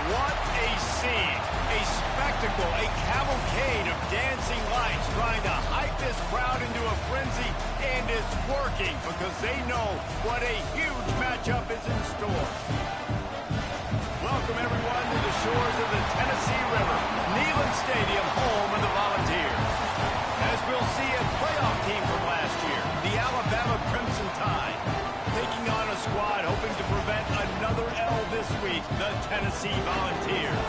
What a scene, a spectacle, a cavalcade of dancing lights trying to hype this crowd into a frenzy, and it's working because they know what a huge matchup is in store. Welcome everyone to the shores of the Tennessee River, Neyland Stadium, home of the Volunteers. As we'll see a playoff team from last year, the Alabama Crimson Tide, taking on a squad hoping to prevent another L this week, the Tennessee Volunteers.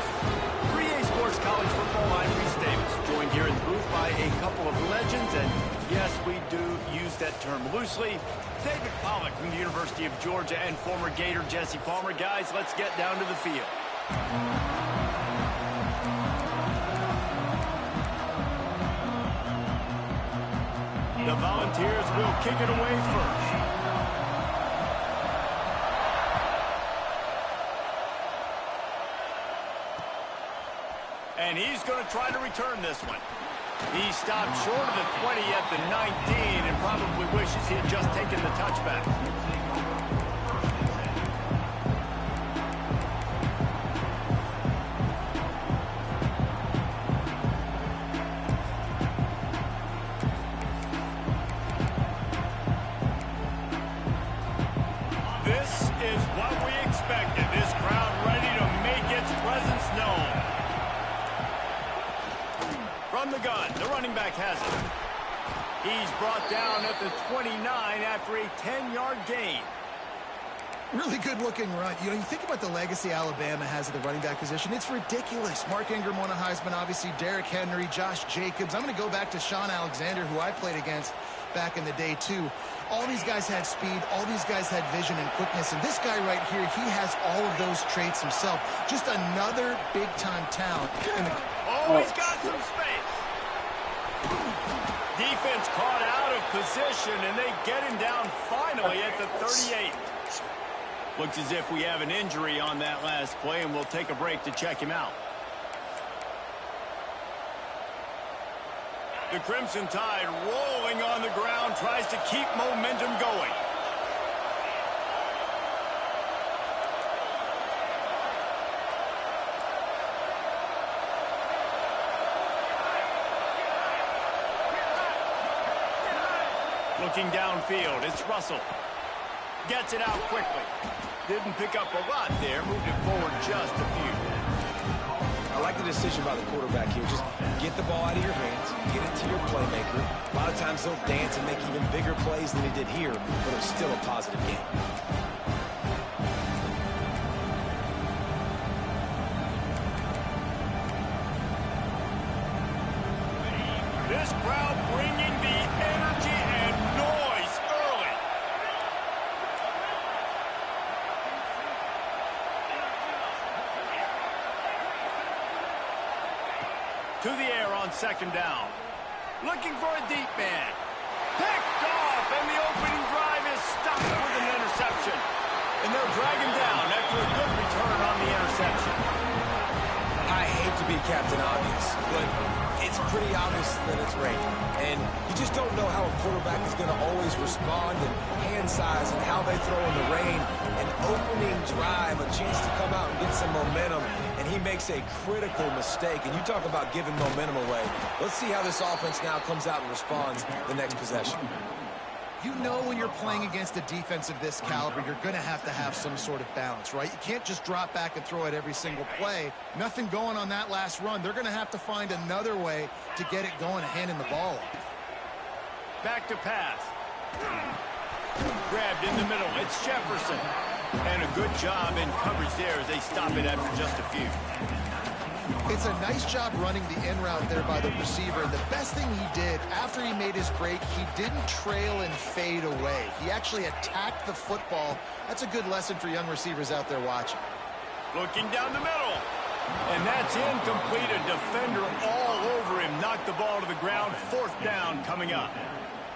3A Sports College Football, I'm Reese Davis, joined here in the booth by a couple of legends, and yes, we do use that term loosely. David Pollock from the University of Georgia and former Gator Jesse Palmer. Guys, let's get down to the field. The Volunteers will kick it away first. And he's going to try to return this one. He stopped short of the 20 at the 19 and probably wishes he had just taken the touchback. This is what we expected. This crowd ready to make its presence known. From the gun, the running back has it. He's brought down at the 29 after a 10-yard gain. Really good-looking run. You know, you think about the legacy Alabama has at the running back position. It's ridiculous. Mark Ingram won a Heisman, obviously. Derrick Henry, Josh Jacobs. I'm going to go back to Sean Alexander, who I played against back in the day, too. All these guys had speed. All these guys had vision and quickness. And this guy right here, he has all of those traits himself. Just another big-time talent. Oh, he's got some space. Defense caught out of position, and they get him down finally at the 38. Looks as if we have an injury on that last play, and we'll take a break to check him out. The Crimson Tide rolling on the ground, tries to keep momentum going. Looking downfield, it's Russell. Gets it out quickly. Didn't pick up a lot there, moved it forward just a few. I like the decision by the quarterback here. Just get the ball out of your hands, get it to your playmaker. A lot of times they'll dance and make even bigger plays than he did here, but it was still a positive game. This crowd bringing the energy and noise early. To the air on second down. Looking for a deep man. Picked off, and the opening drive is stopped with an interception. And they'll drag him down after a good return on the interception. I hate to be Captain Obvious, but it's pretty obvious that it's raining. And you just don't know how a quarterback is going to always respond, and hand size and how they throw in the rain. An opening drive, a chance to come out and get some momentum, and he makes a critical mistake. And you talk about giving momentum away. Let's see how this offense now comes out and responds the next possession. You know when you're playing against a defense of this caliber, you're going to have some sort of balance, right? You can't just drop back and throw it every single play. Nothing going on that last run. They're going to have to find another way to get it going and handing the ball off. Back to pass. Grabbed in the middle. It's Jefferson. And a good job in coverage there as they stop it after just a few. It's a nice job running the in route there by the receiver. And the best thing he did after he made his break, he didn't trail and fade away. He actually attacked the football. That's a good lesson for young receivers out there watching. Looking down the middle. And that's incomplete. A defender all over him. Knocked the ball to the ground. Fourth down coming up.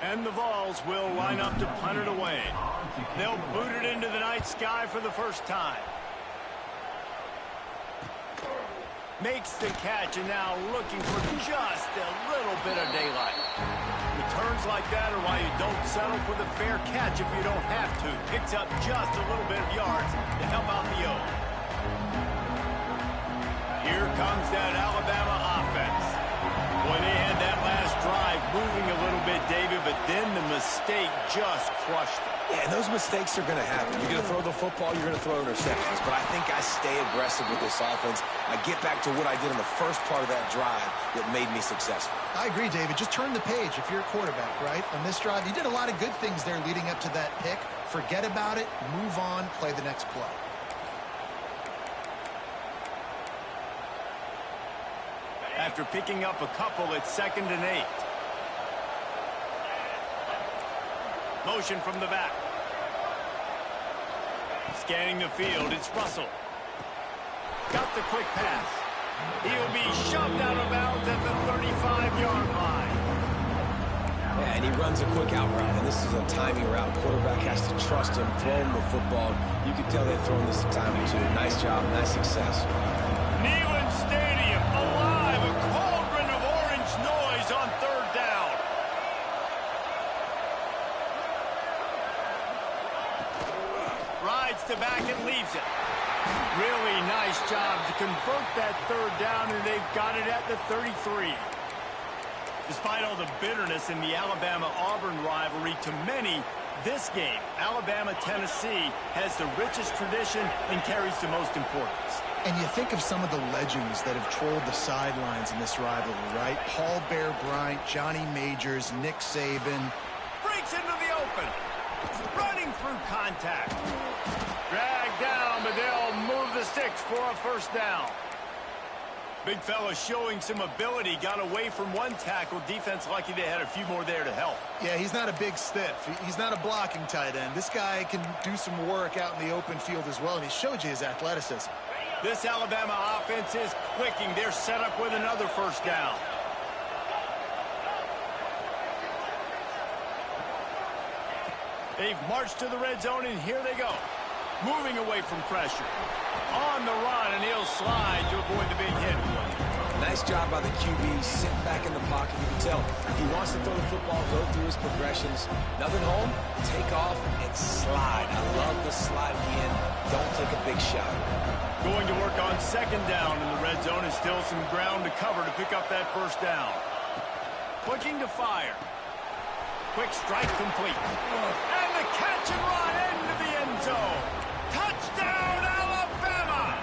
And the Vols will line up to punt it away. They'll boot it into the night sky for the first time. Makes the catch, and now looking for just a little bit of daylight. Returns like that are why you don't settle for the fair catch if you don't have to. Picks up just a little bit of yards to help out the O. Here comes that Alabama offense. Boy, they had that last drive moving a little bit, David, but then the mistake just crushed them. Yeah, and those mistakes are going to happen. You're going to throw the football, you're going to throw interceptions. But I think I stay aggressive with this offense. I get back to what I did in the first part of that drive that made me successful. I agree, David. Just turn the page if you're a quarterback, right? On this drive, you did a lot of good things there leading up to that pick. Forget about it, move on, play the next play. After picking up a couple, it's 2nd and 8. Motion from the back. Scanning the field, it's Russell. Got the quick pass. He'll be shoved out of bounds at the 35-yard line. Yeah, and he runs a quick out route, and this is a timing route. Quarterback has to trust him, throw him the football. You can tell they've thrown this a time or two. Nice job, nice success. Neyland Stadium, alive, a cauldron of orange noise on 3rd down. Rides to back and leaves it. Really nice job to convert that 3rd down, and they've got it at the 33. Despite all the bitterness in the Alabama-Auburn rivalry, to many, this game, Alabama-Tennessee, has the richest tradition and carries the most importance. And you think of some of the legends that have trolled the sidelines in this rivalry, right? Paul Bear Bryant, Johnny Majors, Nick Saban. Breaks into the open. Running through contact. Dragged down, but they'll move the sticks for a 1st down. Big fella showing some ability. Got away from one tackle. Defense lucky they had a few more there to help. Yeah, he's not a big stiff. He's not a blocking tight end. This guy can do some work out in the open field as well, and he showed you his athleticism. This Alabama offense is clicking. They're set up with another 1st down. They've marched to the red zone, and here they go. Moving away from pressure. On the run, and he'll slide to avoid the big hit. Nice job by the QB, sitting back in the pocket. You can tell he wants to throw the football, go through his progressions. Nothing home, take off, and slide. I love the slide in. Don't take a big shot. Going to work on 2nd down in the red zone, and still some ground to cover to pick up that 1st down. Looking to fire. Quick strike complete. And the catch and run into the end zone. Touchdown, Alabama!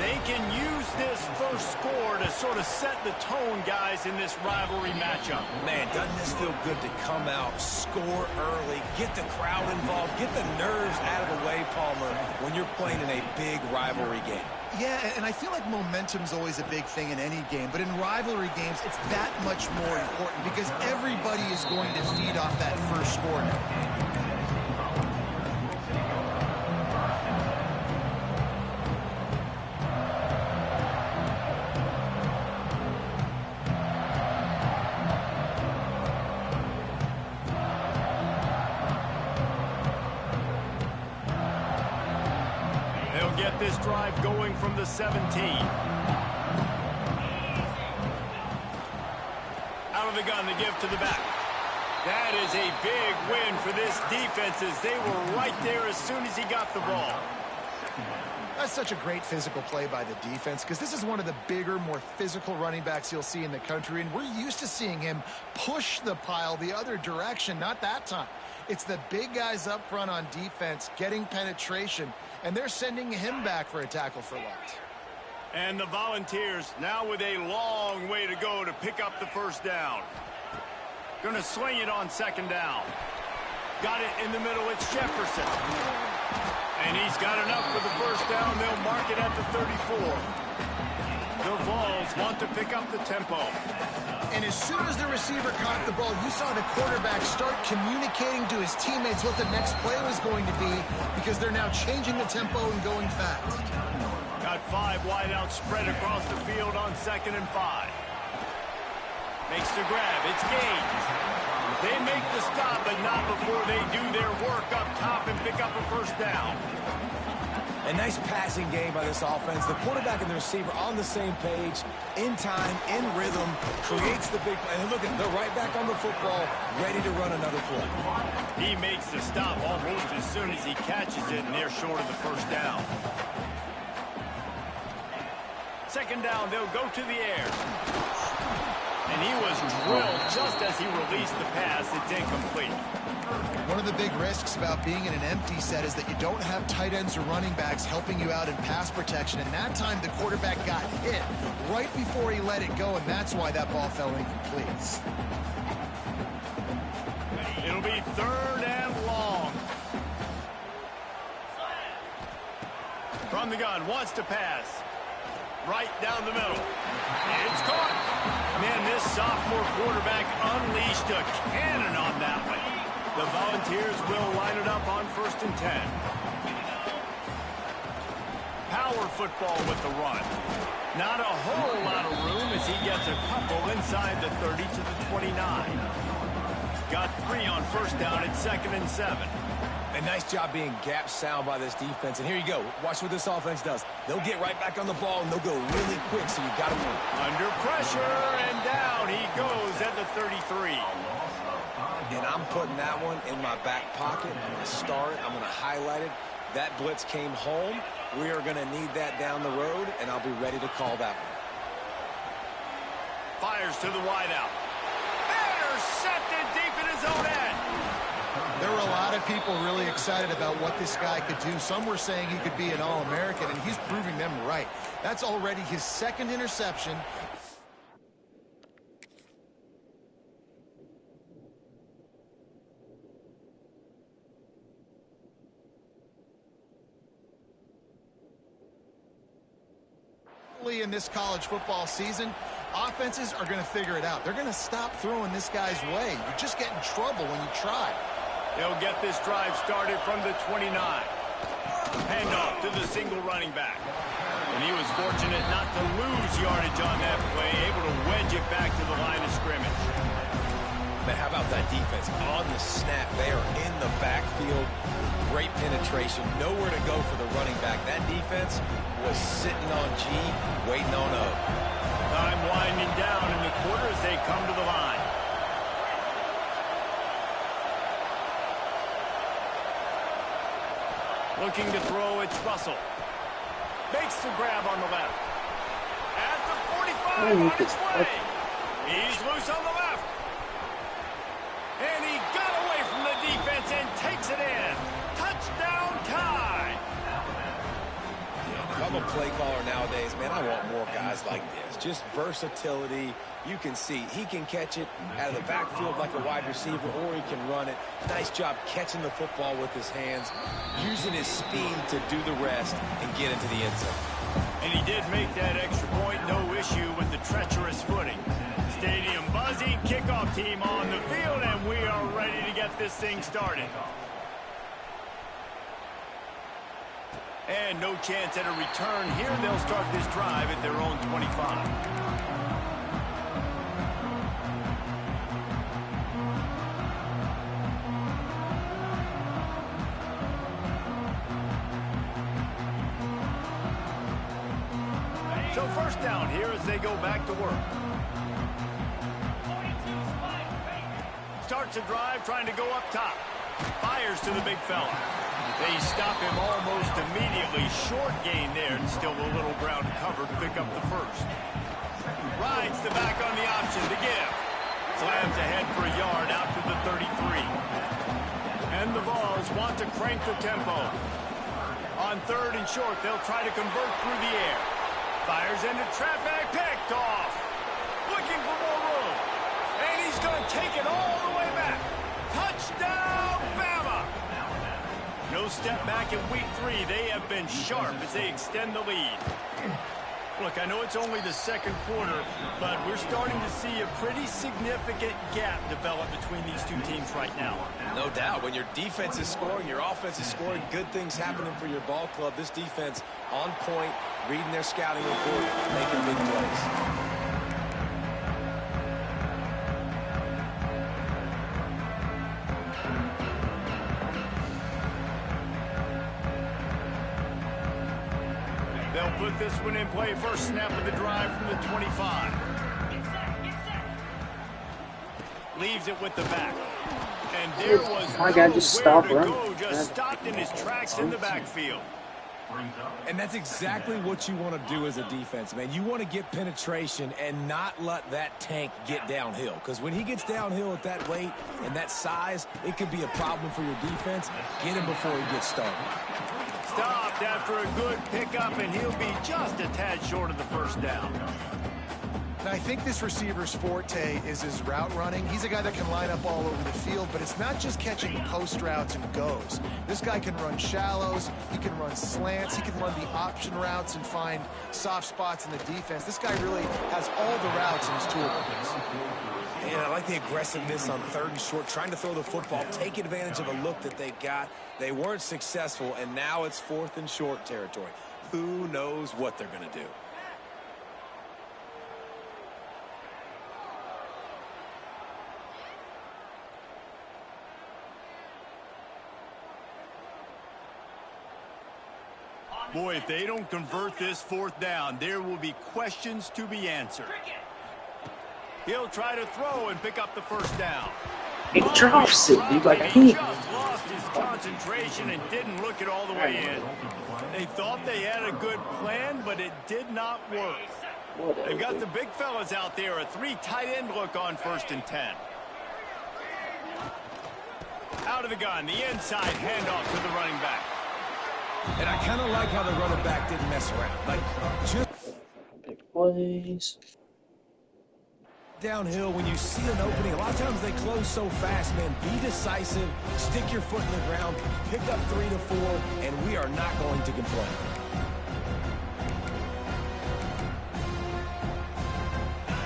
They can use this first score to sort of set the tone, guys, in this rivalry matchup. Man, doesn't this feel good to come out, score early, get the crowd involved, get the nerves out of the way, Palmer, when you're playing in a big rivalry game. Yeah, and I feel like momentum's always a big thing in any game, but in rivalry games, it's that much more important because everybody is going to feed off that first score now. Get this drive going from the 17. Out of the gun to give to the back. That is a big win for this defense as they were right there as soon as he got the ball. That's such a great physical play by the defense because this is one of the bigger, more physical running backs you'll see in the country, and we're used to seeing him push the pile the other direction. Not that time. It's the big guys up front on defense getting penetration, and they're sending him back for a tackle for loss. And the Volunteers now with a long way to go to pick up the 1st down. Going to swing it on 2nd down. Got it in the middle. It's Jefferson. And he's got enough for the 1st down. They'll mark it at the 34. The Vols want to pick up the tempo. And as soon as the receiver caught the ball, you saw the quarterback start communicating to his teammates what the next play was going to be because they're now changing the tempo and going fast. Got 5 wideouts spread across the field on 2nd and 5. Makes the grab. It's Gage. They make the stop, but not before they do their work up top and pick up a 1st down. A nice passing game by this offense. The quarterback and the receiver on the same page, in time, in rhythm, creates the big play. And look at, they're right back on the football, ready to run another play. He makes the stop almost as soon as he catches it, and they're short of the 1st down. second down, they'll go to the air. And he was drilled just as he released the pass. It's incomplete. One of the big risks about being in an empty set is that you don't have tight ends or running backs helping you out in pass protection. And that time the quarterback got hit right before he let it go, and that's why that ball fell incomplete. It'll be third and long. From the gun, wants to pass. Right down the middle. It's caught. Man, this sophomore quarterback unleashed a cannon on that one. The Volunteers will line it up on 1st and 10. Power football with the run. Not a whole lot of room as he gets a couple inside the 30 to the 29. Got 3 on 1st down at 2nd and 7. A nice job being gap sound by this defense. And here you go. Watch what this offense does. They'll get right back on the ball, and they'll go really quick, so you got to move. Under pressure, and down he goes at the 33. And I'm putting that one in my back pocket. I'm going to star it. I'm going to highlight it. That blitz came home. We are going to need that down the road, and I'll be ready to call that one. Fires to the wideout. Intercepted deep in his own end. There were a lot of people really excited about what this guy could do. Some were saying he could be an All-American, and he's proving them right. That's already his 2nd interception. In this college football season, offenses are going to figure it out. They're going to stop throwing this guy's way. You just get in trouble when you try. They'll get this drive started from the 29. Handoff to the single running back. And he was fortunate not to lose yardage on that play, able to wedge it back to the line of scrimmage. But how about that defense? On the snap, they are in the backfield. Great penetration. Nowhere to go for the running back. That defense was sitting on G, waiting on O. Time winding down in the quarter as they come to the line. Looking to throw, it's Russell. Makes the grab on the left. At the 45 on his way. He's loose on the left. And he got away from the defense and takes it in. Touchdown tie. If I'm a play caller nowadays, man, I want more guys like this. Just versatility. You can see he can catch it out of the backfield like a wide receiver, or he can run it. Nice job catching the football with his hands, using his speed to do the rest and get into the end zone. And he did make that extra point, no issue with the treacherous footing. Stadium buzzing, kickoff team on the field, and we are ready to get this thing started. And no chance at a return here. They'll start this drive at their own 25. So 1st down here as they go back to work. Starts a drive trying to go up top. Fires to the big fella. They stop him almost immediately. Short gain there, and still a little ground to cover to pick up the 1st. Rides the back on the option to give. Slams ahead for a yard out to the 33. And the Vols want to crank the tempo. On 3rd and short, they'll try to convert through the air. Fires into traffic, picked off. Looking for more room. And he's going to take it all the way back. Touchdown, Bama! No step back in week 3. They have been sharp as they extend the lead. Look, I know it's only the 2nd quarter, but we're starting to see a pretty significant gap develop between these two teams right now. No doubt. When your defense is scoring, your offense is scoring, good things happening for your ball club. This defense on point, reading their scouting report, making big plays. They'll put this one in play. First snap of the drive from the 25. Leaves it with the back. And there was my guy just stopped running. Just stopped in his tracks in the backfield. And that's exactly what you want to do as a defense, man. You want to get penetration and not let that tank get downhill. Because when he gets downhill at that weight and that size, it could be a problem for your defense. Get him before he gets started. Stopped after a good pickup, and he'll be just a tad short of the first down. Now, I think this receiver's forte is his route running. He's a guy that can line up all over the field, but it's not just catching post routes and goes. This guy can run shallows, he can run slants, he can run the option routes and find soft spots in the defense. This guy really has all the routes in his toolbox. And I like the aggressiveness on 3rd and short, trying to throw the football, take advantage of a look that they got. They weren't successful, and now it's 4th and short territory. Who knows what they're going to do? Boy, if they don't convert this 4th down, there will be questions to be answered. He'll try to throw and pick up the first down. It drops it, dude, like He just lost his concentration and didn't look it all the way in. They thought they had a good plan, but it did not work. They've got the big fellas out there, a 3 tight end look on 1st and 10. Out of the gun, the inside handoff to the running back. And I kind of like how the running back didn't mess around. Like, just big plays. Downhill, when you see an opening, a lot of times they close so fast, man. Be decisive, stick your foot in the ground, pick up 3 to 4, and we are not going to complain.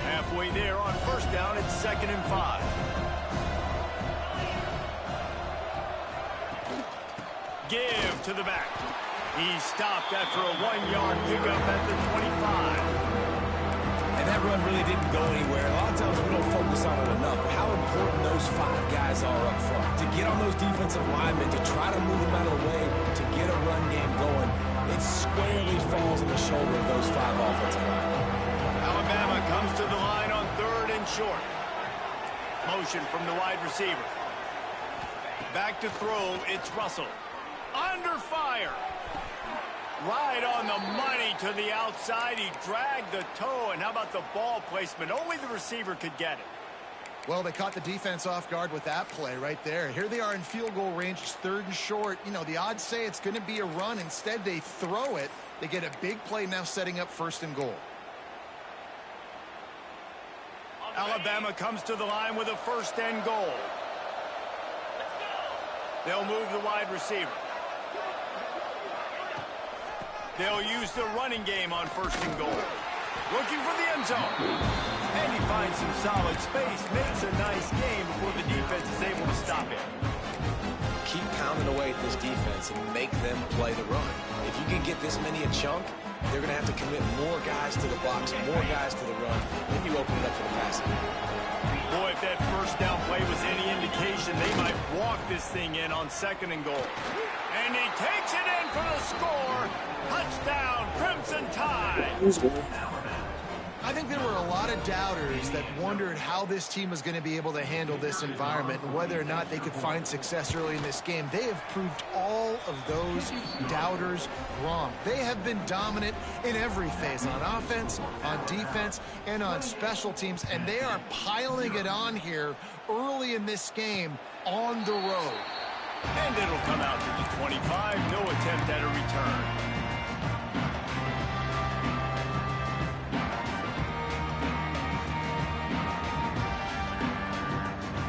Halfway there on 1st down, it's 2nd and 5. Give to the back. He stopped after a 1-yard pickup at the 25. And that run really didn't go anywhere. A lot of times we don't focus on it enough. How important those 5 guys are up front. To get on those defensive linemen, to try to move them out of the way, to get a run game going, it squarely falls on the shoulder of those 5 offensive linemen. Alabama comes to the line on 3rd and short. Motion from the wide receiver. Back to throw, it's Russell. Under fire. Right on the money to the outside. He dragged the toe, and how about the ball placement? Only the receiver could get it. Well, they caught the defense off guard with that play right there. Here they are in field goal range, 3rd and short. You know, the odds say it's going to be a run. Instead, they throw it. They get a big play now setting up 1st and goal. Alabama comes to the line with a 1st and goal. They'll move the wide receiver. They'll use the running game on 1st and goal. Looking for the end zone. And he finds some solid space, makes a nice game before the defense is able to stop him. Keep pounding away at this defense and make them play the run. If you can get this many a chunk, they're going to have to commit more guys to the box, more guys to the run. Then you open it up for the passing. Boy, if that 1st down play was any indication, they might walk this thing in on 2nd and goal. And he takes it in for the score. Touchdown, Crimson Tide. I think there were a lot of doubters that wondered how this team was going to be able to handle this environment and whether or not they could find success early in this game. They have proved all of those doubters wrong. They have been dominant in every phase, on offense, on defense, and on special teams, and they are piling it on here early in this game on the road. And it'll come out to the 25. No attempt at a return.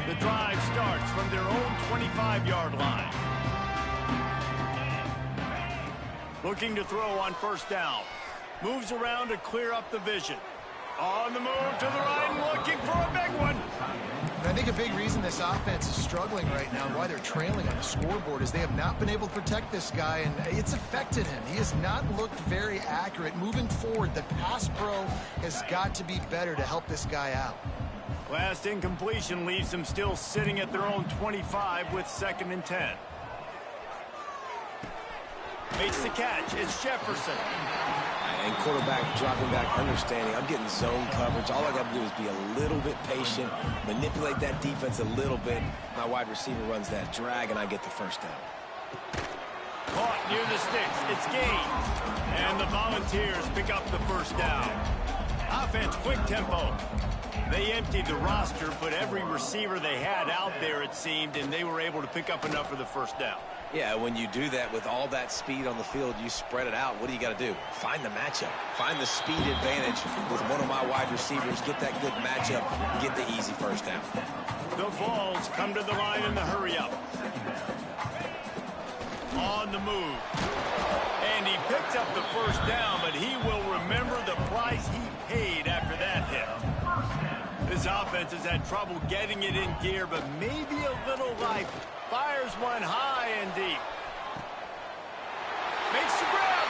The drive starts from their own 25-yard line. Looking to throw on 1st down. Moves around to clear up the vision. On the move to the right, looking for a big one. And I think a big reason this offense is struggling right now and why they're trailing on the scoreboard is they have not been able to protect this guy, and it's affected him. He has not looked very accurate. Moving forward, the pass pro has got to be better to help this guy out. Last incompletion leaves them still sitting at their own 25 with 2nd and 10. Makes the catch. It's Jefferson. And quarterback dropping back, understanding I'm getting zone coverage. All I got to do is be a little bit patient, manipulate that defense a little bit. My wide receiver runs that drag, and I get the 1st down. Caught near the sticks. It's gained. And the Volunteers pick up the first down. Offense, quick tempo. They emptied the roster, put every receiver they had out there, it seemed, and they were able to pick up enough for the first down. Yeah, when you do that with all that speed on the field, you spread it out. What do you got to do? Find the matchup. Find the speed advantage with one of my wide receivers. Get that good matchup. Get the easy first down. The Vols come to the line in the hurry-up. On the move. And he picks up the first down, but he will remember the price he paid after that hit. This offense has had trouble getting it in gear, but maybe a little life. Fires one high and deep. Makes the grab.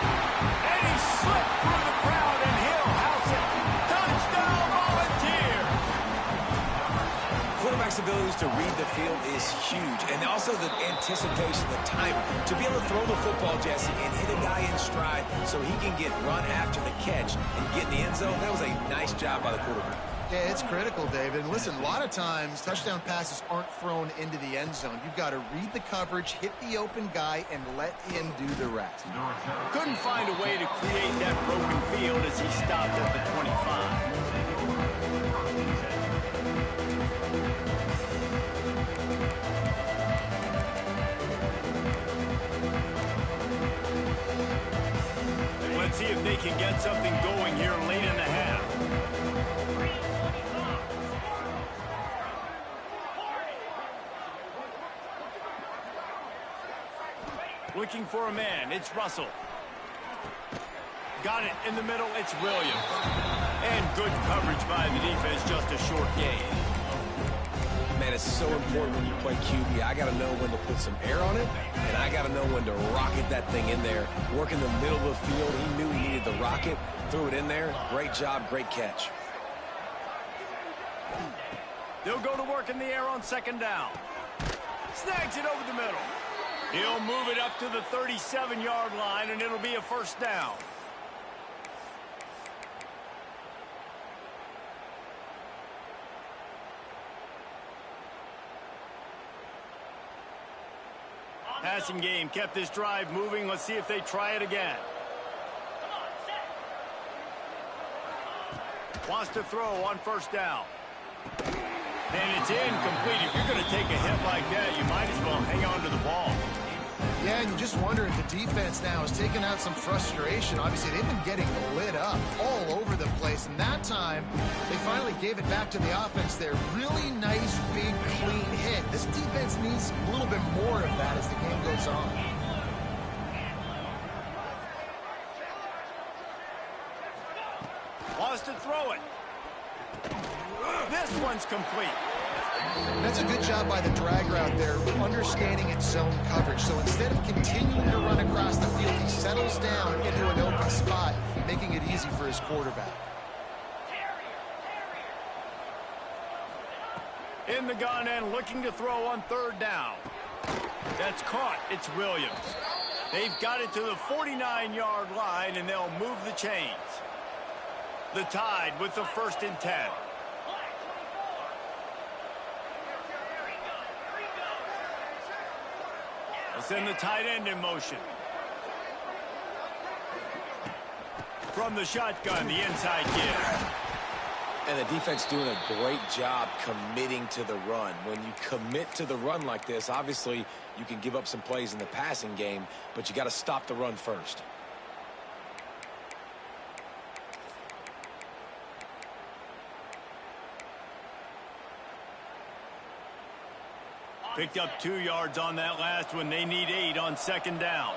And he slipped through the crowd, and he'll house it. Touchdown, Volunteer. Quarterback's abilities to read the field is huge, and also the anticipation, the timing. To be able to throw the football, Jesse, and hit a guy in stride so he can get run after the catch and get in the end zone, that was a nice job by the quarterback. Yeah, it's critical, David. And listen, a lot of times, touchdown passes aren't thrown into the end zone. You've got to read the coverage, hit the open guy, and let him do the rest. Couldn't find a way to create that broken field as he stopped at the 25. Let's see if they can get something going here late in the half. Looking for a man. It's Russell. Got it in the middle. It's Williams. And good coverage by the defense. Just a short gain. Man, it's so important when you play QB. I got to know when to put some air on it, and I got to know when to rocket that thing in there. Work in the middle of the field. He knew he needed the rocket. Threw it in there. Great job. Great catch. They'll go to work in the air on second down. Snags it over the middle. He'll move it up to the 37-yard line, and it'll be a first down. Passing game kept this drive moving. Let's see if they try it again. Wants to throw on first down. And it's incomplete. If you're going to take a hit like that, you might as well hang on to the ball. Yeah, and you just wonder if the defense now has taken out some frustration. Obviously, they've been getting lit up all over the place. And that time, they finally gave it back to the offense there. Really nice, big, clean hit. This defense needs a little bit more of that as the game goes on. Wants to throw it. This one's complete. That's a good job by the drag route there, understanding its zone coverage. So instead of continuing to run across the field, he settles down into an open spot, making it easy for his quarterback. In the gun and looking to throw on third down. That's caught. It's Williams. They've got it to the 49-yard line, and they'll move the chains. The Tide with the 1st and 10. They'll send the tight end in motion. From the shotgun, the inside give. And the defense doing a great job committing to the run. When you commit to the run like this, obviously you can give up some plays in the passing game, but you got to stop the run first. Picked up 2 yards on that last one. They need 8 on second down.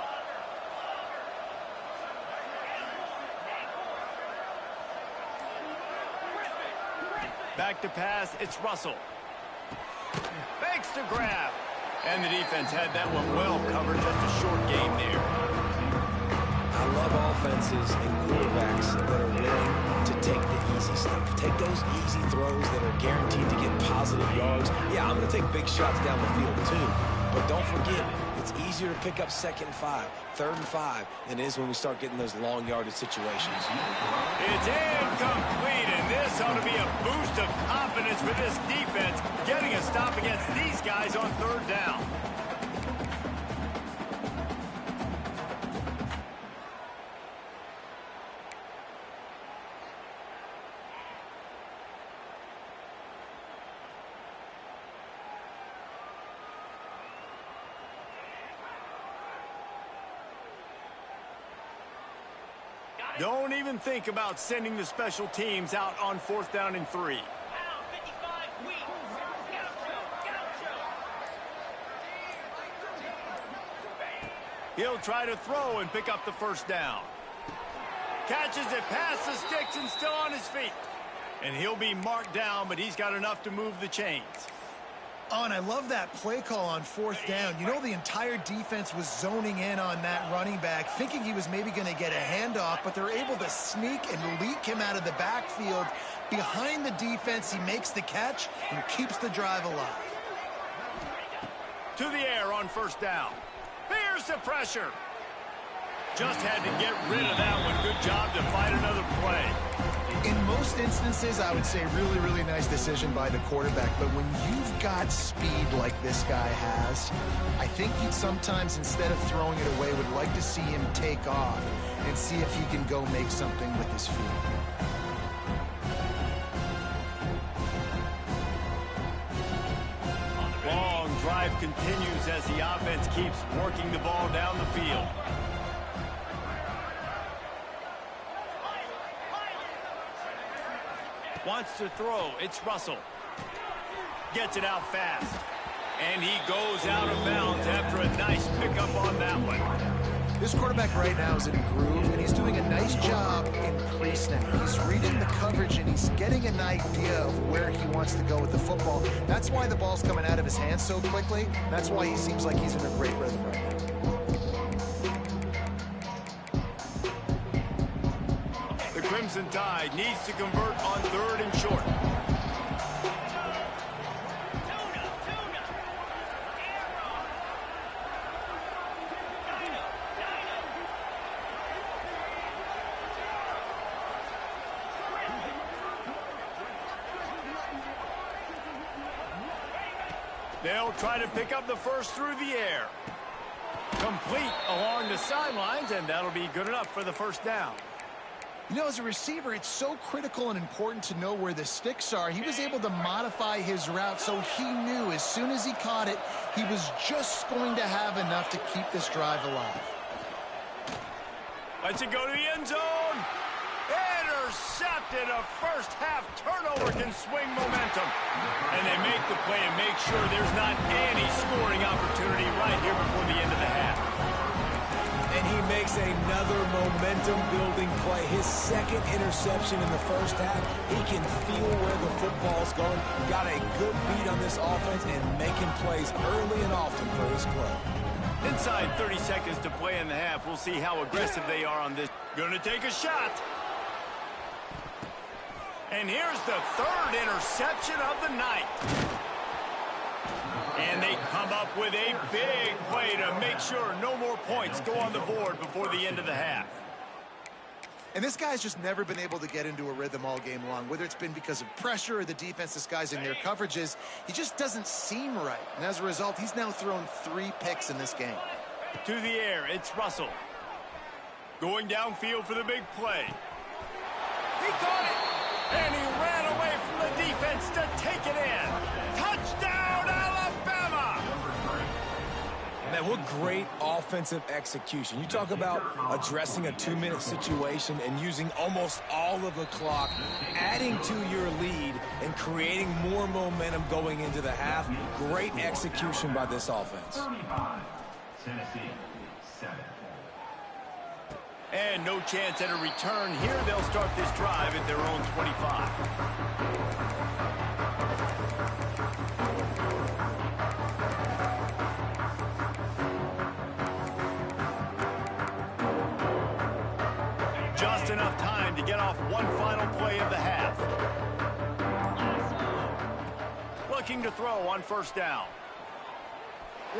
Back to pass. It's Russell. Makes the grab. And the defense had that one well covered. Just a short game there. I love offenses and quarterbacks that are willing to take the easy stuff. Take those easy throws that are guaranteed to get positive yards. Yeah, I'm going to take big shots down the field too. But don't forget, it's easier to pick up 2nd and 5, 3rd and 5 than it is when we start getting those long yardage situations. It's incomplete, and this ought to be a boost of confidence for this defense, getting a stop against these guys on third down. Don't even think about sending the special teams out on 4th down and 3. He'll try to throw and pick up the first down. Catches it past the sticks and still on his feet. And he'll be marked down, but he's got enough to move the chains. Oh, and I love that play call on 4th down. You know, the entire defense was zoning in on that running back, thinking he was maybe going to get a handoff, but they're able to sneak and leak him out of the backfield. Behind the defense, he makes the catch and keeps the drive alive. To the air on 1st down. Here's the pressure. Just had to get rid of that one. Good job to find another play. In most instances, I would say really, really nice decision by the quarterback. But when you've got speed like this guy has, I think you'd sometimes, instead of throwing it away, would like to see him take off and see if he can go make something with his feet. Long drive continues as the offense keeps working the ball down the field. Wants to throw. It's Russell. Gets it out fast. And he goes out of bounds after a nice pickup on that one. This quarterback right now is in a groove, and he's doing a nice job in pre-snap. He's reading the coverage, and he's getting an idea of where he wants to go with the football. That's why the ball's coming out of his hands so quickly. That's why he seems like he's in a great rhythm right now. Crimson Tide needs to convert on 3rd and short. They'll try to pick up the first through the air. Complete along the sidelines, and that'll be good enough for the first down. You know, as a receiver, it's so critical and important to know where the sticks are. He was able to modify his route, so he knew as soon as he caught it, he was just going to have enough to keep this drive alive. Lets it go to the end zone. Intercepted. A first-half turnover can swing momentum. And they make the play and make sure there's not any scoring opportunity right here before the end of the half. And he makes another momentum-building play. His second interception in the first half. He can feel where the football's going. Got a good beat on this offense and making plays early and often for his club. Inside 30 seconds to play in the half. We'll see how aggressive they are on this. Gonna take a shot. And here's the 3rd interception of the night. And they come up with a big play to make sure no more points go on the board before the end of the half. And this guy's just never been able to get into a rhythm all game long, whether it's been because of pressure or the defense disguising their coverages. He just doesn't seem right. And as a result, he's now thrown 3 picks in this game. To the air, it's Russell. Going downfield for the big play. He caught it! And he ran away from the defense to take it in. Touchdown, Alabama! Man, what great offensive execution. You talk about addressing a 2-minute situation and using almost all of the clock, adding to your lead and creating more momentum going into the half. Great execution by this offense. Tennessee, 7. And no chance at a return here. They'll start this drive at their own 25. Just enough time to get off one final play of the half. Looking to throw on 1st down.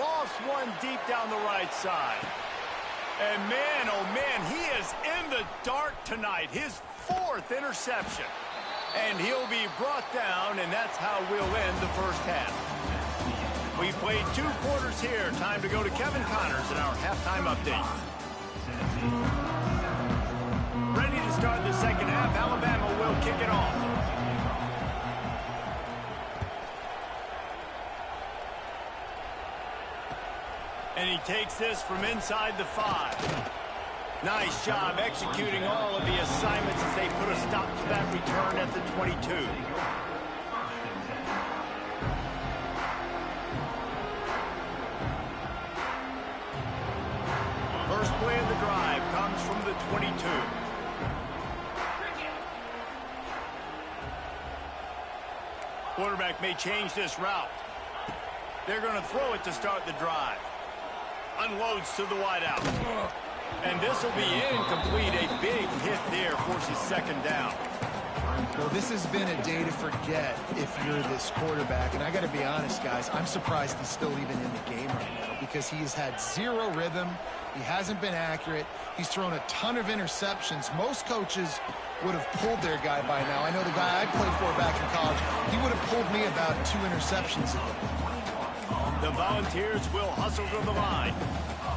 Lost one deep down the right side. And man, oh man, he is in the dark tonight. His 4th interception. And he'll be brought down, and that's how we'll end the first half. We played 2 quarters here. Time to go to Kevin Connors in our halftime update. Ready to start the second half. Alabama will kick it off. And he takes this from inside the 5. Nice job executing all of the assignments as they put a stop to that return at the 22. First play of the drive comes from the 22. Quarterback may change this route. They're going to throw it to start the drive. Unloads to the wideout. And this will be incomplete. A big hit there forces second down. Well, this has been a day to forget if you're this quarterback. And I got to be honest, guys, I'm surprised he's still even in the game right now because he has had zero rhythm. He hasn't been accurate. He's thrown a ton of interceptions. Most coaches would have pulled their guy by now. I know the guy I played for back in college, he would have pulled me about 2 interceptions ago. The Volunteers will hustle to the line.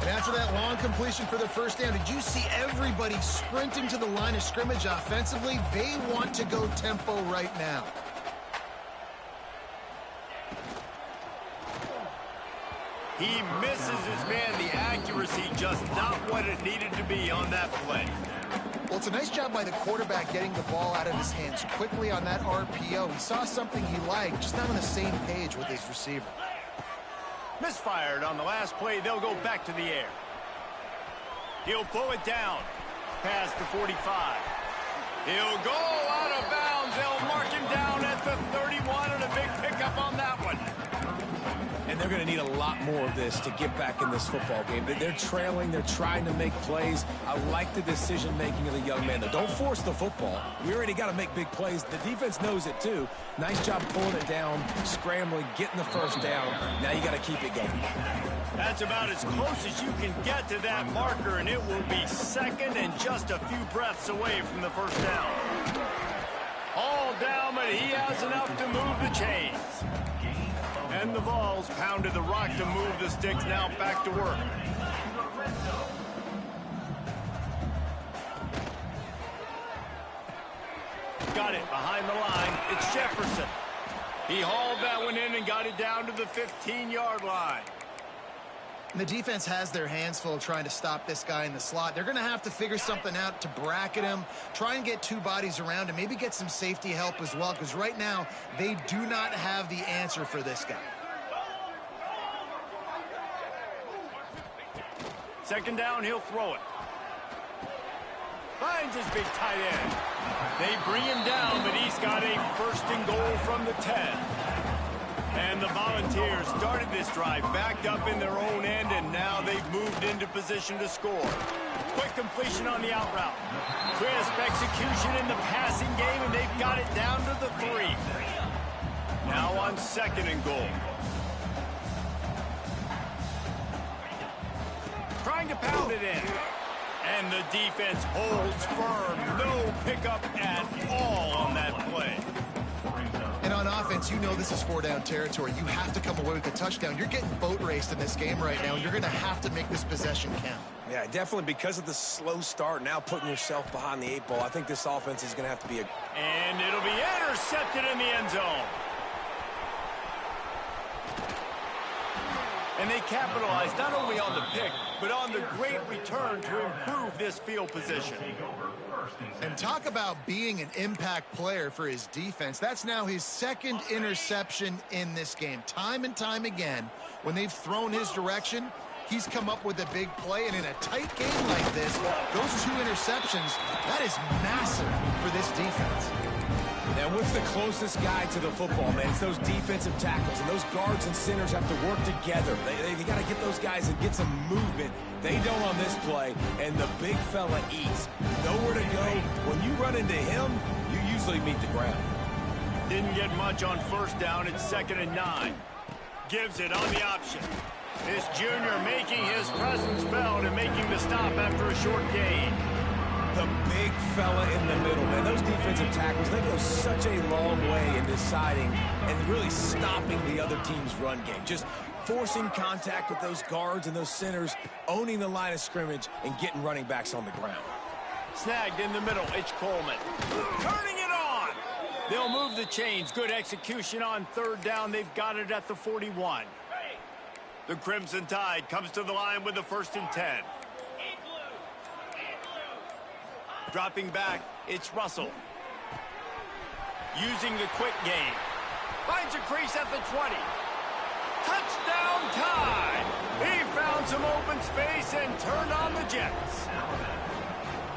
And after that long completion for the first down, did you see everybody sprinting to the line of scrimmage offensively? They want to go tempo right now. He misses his man. The accuracy just not what it needed to be on that play. Well, it's a nice job by the quarterback getting the ball out of his hands quickly on that RPO. He saw something he liked, just not on the same page with his receiver. Misfired on the last play. They'll go back to the air. He'll pull it down past the 45. He'll go out of bounds. They'll mark him down at the 31 and a big pickup on that one. And they're going to need a lot more of this to get back in this football game. They're trailing. They're trying to make plays. I like the decision-making of the young man, though. Don't force the football. We already got to make big plays. The defense knows it, too. Nice job pulling it down, scrambling, getting the first down. Now you got to keep it going. That's about as close as you can get to that marker, and it will be second and just a few breaths away from the first down. All down, but he has enough to move the chains. And the Vols pounded the rock to move the sticks. Now back to work. Got it behind the line. It's Jefferson. He hauled that one in and got it down to the 15-yard line. And the defense has their hands full trying to stop this guy in the slot. They're going to have to figure something out to bracket him, try and get 2 bodies around him, maybe get some safety help as well, because right now they do not have the answer for this guy. Second down, he'll throw it. Finds his big tight end. They bring him down, but he's got a first and goal from the 10. And the Volunteers started this drive backed up in their own end, and now they've moved into position to score. Quick completion on the out route. Crisp execution in the passing game, and they've got it down to the 3. Now on second and goal. Trying to pound it in. And the defense holds firm. No pickup at all on that play. And on offense, you know this is 4-down territory. You have to come away with a touchdown. You're getting boat raced in this game right now, and you're going to have to make this possession count. Yeah, definitely because of the slow start, now putting yourself behind the 8 ball. I think this offense is going to have to be a... And it'll be intercepted in the end zone. And they capitalized not only on the pick, but on the great return to improve this field position. And talk about being an impact player for his defense. That's now his 2nd interception in this game. Time and time again, when they've thrown his direction, he's come up with a big play. And in a tight game like this, those 2 interceptions, that is massive for this defense. And what's the closest guy to the football, man? It's those defensive tackles, and those guards and centers have to work together. They got to get those guys and get some movement. They don't on this play, and the big fella eats. Nowhere to go. When you run into him, you usually meet the ground. Didn't get much on first down. It's 2nd and 9. Gives it on the option. This junior making his presence felt and making the stop after a short gain. The big fella in the middle, man. Those defensive tackles, they go such a long way in deciding and really stopping the other team's run game. Just forcing contact with those guards and those centers, owning the line of scrimmage, and getting running backs on the ground. Snagged in the middle, it's Coleman. Turning it on! They'll move the chains. Good execution on 3rd down. They've got it at the 41. The Crimson Tide comes to the line with the 1st and 10. Dropping back, it's Russell. Using the quick game. Finds a crease at the 20. Touchdown time! He found some open space and turned on the Jets.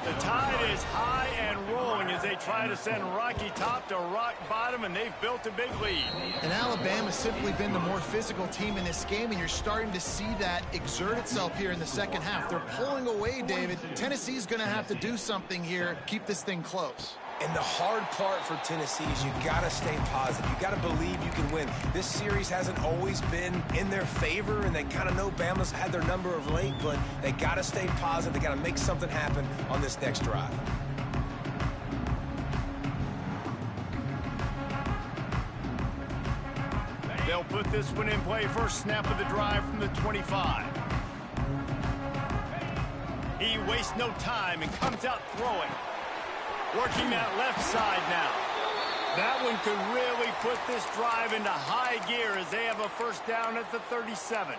The tide is high and rolling as they try to send Rocky Top to rock bottom, and they've built a big lead. And Alabama's simply been the more physical team in this game, and you're starting to see that exert itself here in the second half. They're pulling away, David. Tennessee's going to have to do something here, keep this thing close. And the hard part for Tennessee is you got to stay positive. You got to believe you can win. This series hasn't always been in their favor, and they kind of know Bama's had their number of late, but they got to stay positive. They got to make something happen on this next drive. They'll put this one in play. First snap of the drive from the 25. He wastes no time and comes out throwing. Working that left side now. That one could really put this drive into high gear as they have a first down at the 37.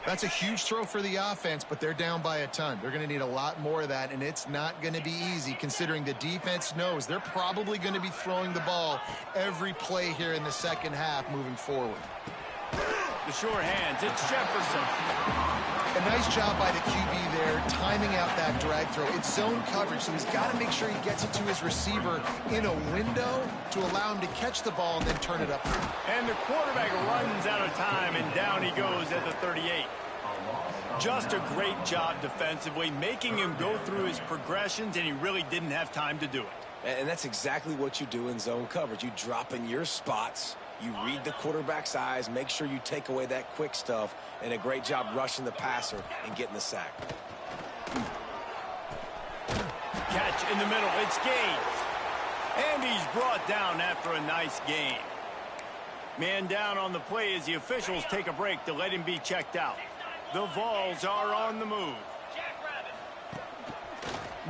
That's a huge throw for the offense, but they're down by a ton. They're going to need a lot more of that, and it's not going to be easy considering the defense knows they're probably going to be throwing the ball every play here in the second half moving forward. The short hands, it's Jefferson. A nice job by the QB there, timing out that drag throw. It's zone coverage, so he's got to make sure he gets it to his receiver in a window to allow him to catch the ball and then turn it up. And the quarterback runs out of time, and down he goes at the 38. Just a great job defensively, making him go through his progressions, and he really didn't have time to do it. And that's exactly what you do in zone coverage. You drop in your spots. You read the quarterback's eyes, make sure you take away that quick stuff, and a great job rushing the passer and getting the sack. Catch in the middle, it's Gage. And he's brought down after a nice gain. Man down on the play as the officials take a break to let him be checked out. The Vols are on the move.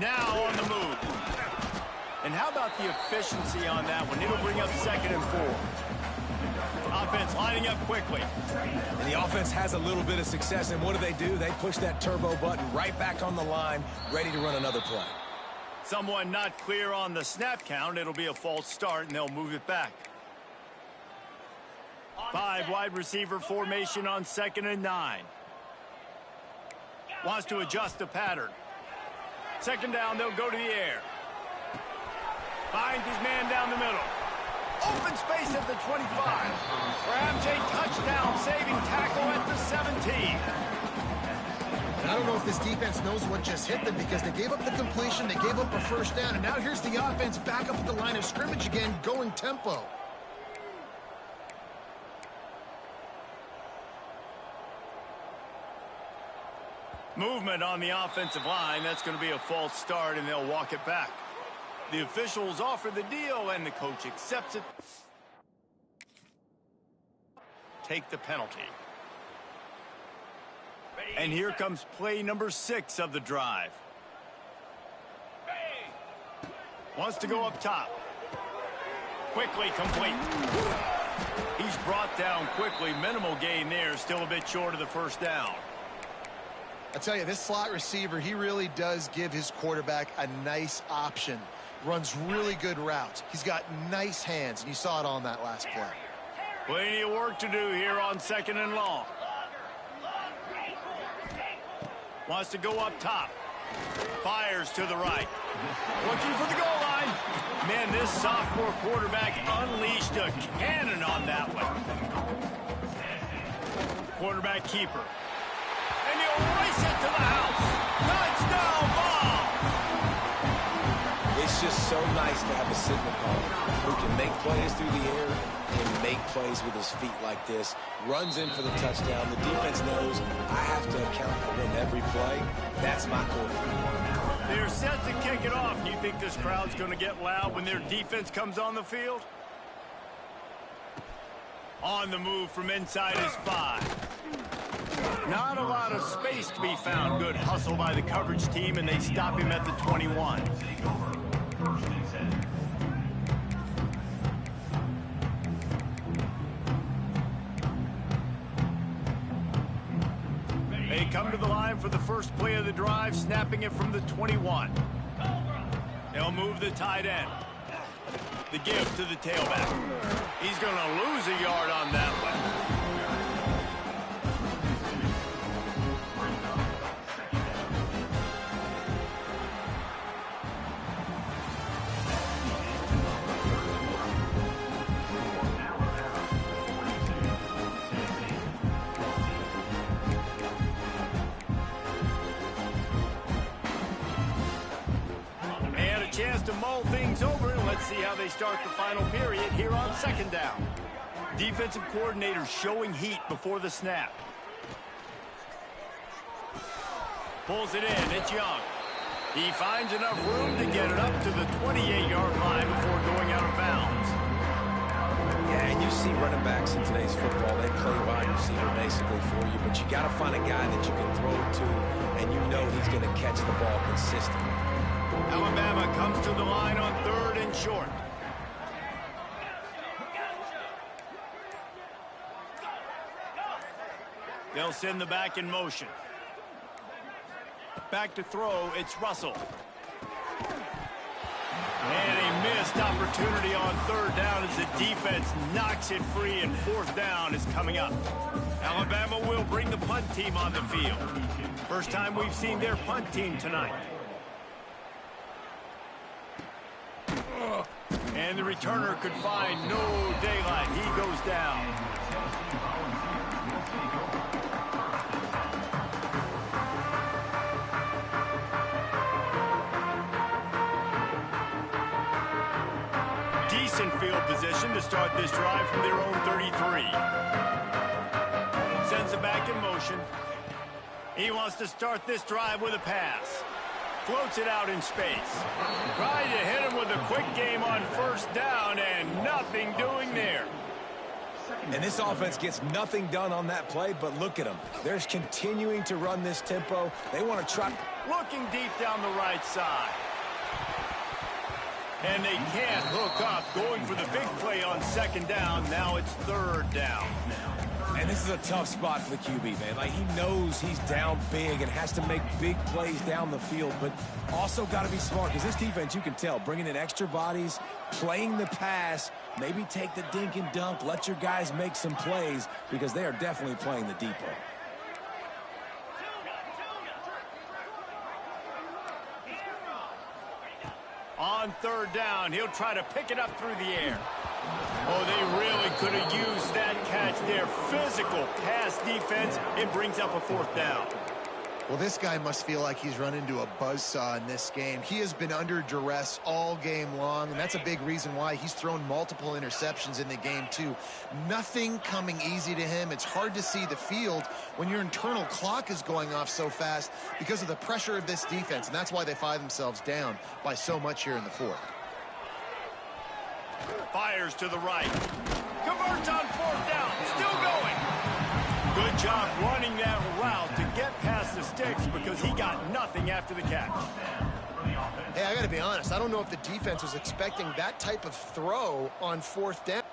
Now on the move. And how about the efficiency on that one? It'll bring up 2nd and 4. Offense lining up quickly. And the offense has a little bit of success, and what do? They push that turbo button right back on the line, ready to run another play. Someone not clear on the snap count. It'll be a false start, and they'll move it back. 5 wide receiver formation on 2nd and 9. Wants to adjust the pattern. 2nd down, they'll go to the air. Finds his man down the middle. Open space at the 25. Grabs a touchdown, saving tackle at the 17. And I don't know if this defense knows what just hit them because they gave up the completion, they gave up a first down, and now here's the offense back up at the line of scrimmage again, going tempo. Movement on the offensive line. That's going to be a false start, and they'll walk it back. The officials offer the deal, and the coach accepts it. Take the penalty. And here comes play number 6 of the drive. Wants to go up top. Quickly complete. He's brought down quickly. Minimal gain there. Still a bit short of the first down. I tell you, this slot receiver, he really does give his quarterback a nice option. Runs really good routes. He's got nice hands, and you saw it on that last play. Plenty of work to do here on 2nd and long. Wants to go up top. Fires to the right. Looking for the goal line. Man, this sophomore quarterback unleashed a cannon on that one. Quarterback keeper. And he'll race it to the house. Touchdown ball. It's just so nice to have a sitting opponent who can make plays through the air and make plays with his feet like this. Runs in for the touchdown. The defense knows I have to account for him every play. That's my quarterback. They're set to kick it off. Do you think this crowd's going to get loud when their defense comes on the field? On the move from inside his 5. Not a lot of space to be found. Good hustle by the coverage team, and they stop him at the 21. They come to the line for the first play of the drive, snapping it from the 21. They'll move the tight end. The give to the tailback. He's going to lose a yard on that one. Chance to mull things over, and let's see how they start the final period here on second down. Defensive coordinator showing heat before the snap. Pulls it in. It's Young. He finds enough room to get it up to the 28-yard line before going out of bounds. Yeah, and you see running backs in today's football, they play wide receiver basically for you, but you got to find a guy that you can throw it to, and you know he's going to catch the ball consistently. Alabama comes to the line on 3rd and short. They'll send the back in motion. Back to throw, it's Russell. And a missed opportunity on 3rd down as the defense knocks it free, and 4th down is coming up. Alabama will bring the punt team on the field. First time we've seen their punt team tonight. And the returner could find no daylight. He goes down. Decent field position to start this drive from their own 33. Sends it back in motion. He wants to start this drive with a pass. Floats it out in space. Trying to hit him with a quick game on 1st down, and nothing doing there. And this offense gets nothing done on that play, but look at them. They're continuing to run this tempo. They want to try. Looking deep down the right side. And they can't hook up. Going for the big play on 2nd down. Now it's 3rd down. And this is a tough spot for the QB, man. Like, he knows he's down big and has to make big plays down the field, but also got to be smart, because this defense, you can tell, bringing in extra bodies, playing the pass, maybe take the dink and dunk, let your guys make some plays, because they are definitely playing the depot. On 3rd down, he'll try to pick it up through the air. Oh, they really could have used that catch there. Physical pass defense. It brings up a 4th down. Well, this guy must feel like he's run into a buzzsaw in this game. He has been under duress all game long, and that's a big reason why he's thrown multiple interceptions in the game, too. Nothing coming easy to him. It's hard to see the field when your internal clock is going off so fast because of the pressure of this defense, and that's why they find themselves down by so much here in the 4th. Fires to the right. Converts on 4th down. Still going. Good job running that route to get past the sticks, because he got nothing after the catch. Hey, I got to be honest. I don't know if the defense was expecting that type of throw on 4th down.